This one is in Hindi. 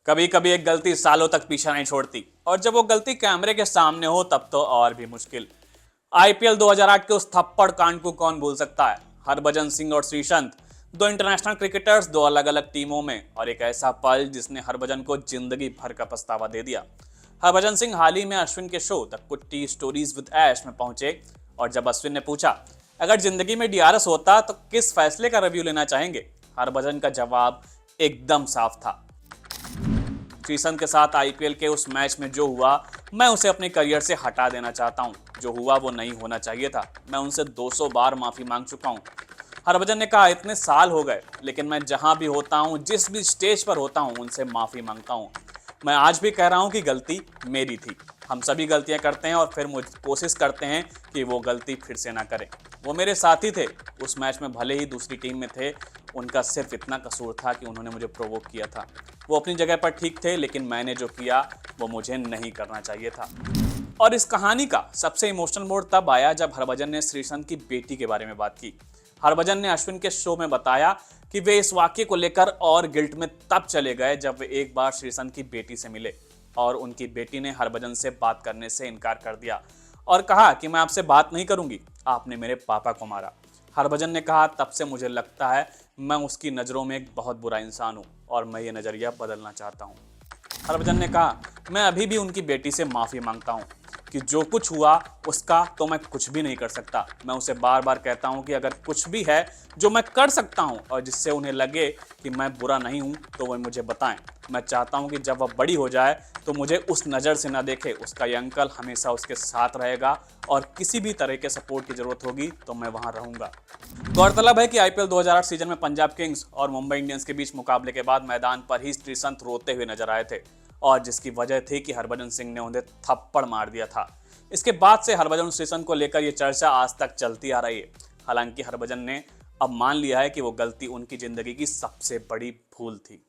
कभी कभी एक गलती सालों तक पीछा नहीं छोड़ती, और जब वो गलती कैमरे के सामने हो तब तो और भी मुश्किल। आईपीएल 2008 के उस थप्पड़ कांड को कौन भूल सकता है। हरभजन सिंह और श्रीसंत, दो इंटरनेशनल क्रिकेटर्स, दो अलग अलग टीमों में, और एक ऐसा पल जिसने हरभजन को जिंदगी भर का पछतावा दे दिया। हरभजन सिंह हाल ही में अश्विन के शो द कुट्टी स्टोरीज विद ऐश में पहुंचे, और जब अश्विन ने पूछा अगर जिंदगी में डीआरएस होता तो किस फैसले का रिव्यू लेना चाहेंगे, हरभजन का जवाब एकदम साफ था। श्रीसंत के साथ आईपीएल के उस मैच में जो हुआ, मैं उसे अपने करियर से हटा देना चाहता हूं। जो हुआ वो नहीं होना चाहिए था। मैं उनसे 200 बार माफी मांग चुका हूं। हरभजन ने कहा, इतने साल हो गए लेकिन मैं जहां भी होता हूं, जिस भी स्टेज पर होता हूं, उनसे माफी मांगता हूं। मैं आज भी कह रहा हूं कि गलती मेरी थी। हम सभी गलतियां करते हैं और फिर कोशिश करते हैं कि वो गलती फिर से ना करें। वो मेरे साथी थे उस मैच में, भले ही दूसरी टीम में थे। उनका सिर्फ इतना कसूर था कि उन्होंने मुझे प्रोवोक किया था। वो अपनी जगह पर ठीक थे, लेकिन मैंने जो किया वो मुझे नहीं करना चाहिए था। और इस कहानी का सबसे इमोशनल मोड़ तब आया जब हरभजन ने श्रीसंत की बेटी के बारे में बात की। हरभजन ने अश्विन के शो में बताया कि वे इस वाक्य को लेकर और गिल्ट में तब चले गए जब वे एक बार श्रीसंत की बेटी से मिले और उनकी बेटी ने हरभजन से बात करने से इनकार कर दिया और कहा कि मैं आपसे बात नहीं करूंगी, आपने मेरे पापा को मारा। हरभजन ने कहा, तब से मुझे लगता है मैं उसकी नज़रों में एक बहुत बुरा इंसान हूं और मैं ये नज़रिया बदलना चाहता हूं। हरभजन ने कहा, मैं अभी भी उनकी बेटी से माफ़ी मांगता हूं कि जो कुछ हुआ उसका तो मैं कुछ भी नहीं कर सकता। मैं उसे बार बार कहता हूं कि अगर कुछ भी है जो मैं कर सकता हूं और जिससे उन्हें लगे कि मैं बुरा नहीं हूं तो वह मुझे बताएं। मैं चाहता हूं कि जब वह बड़ी हो जाए तो मुझे उस नज़र से ना देखे। उसका ये अंकल हमेशा उसके साथ रहेगा और किसी भी तरह के सपोर्ट की ज़रूरत होगी तो मैं वहां रहूंगा। गौरतलब है कि आईपीएल 2008 सीजन में पंजाब किंग्स और मुंबई इंडियंस के बीच मुकाबले के बाद मैदान पर ही श्रीसंत रोते हुए नजर आए थे, और जिसकी वजह थी कि हरभजन सिंह ने उन्हें थप्पड़ मार दिया था। इसके बाद से हरभजन श्रीसंत को लेकर यह चर्चा आज तक चलती आ रही है। हालांकि हरभजन ने अब मान लिया है कि वो गलती उनकी जिंदगी की सबसे बड़ी भूल थी।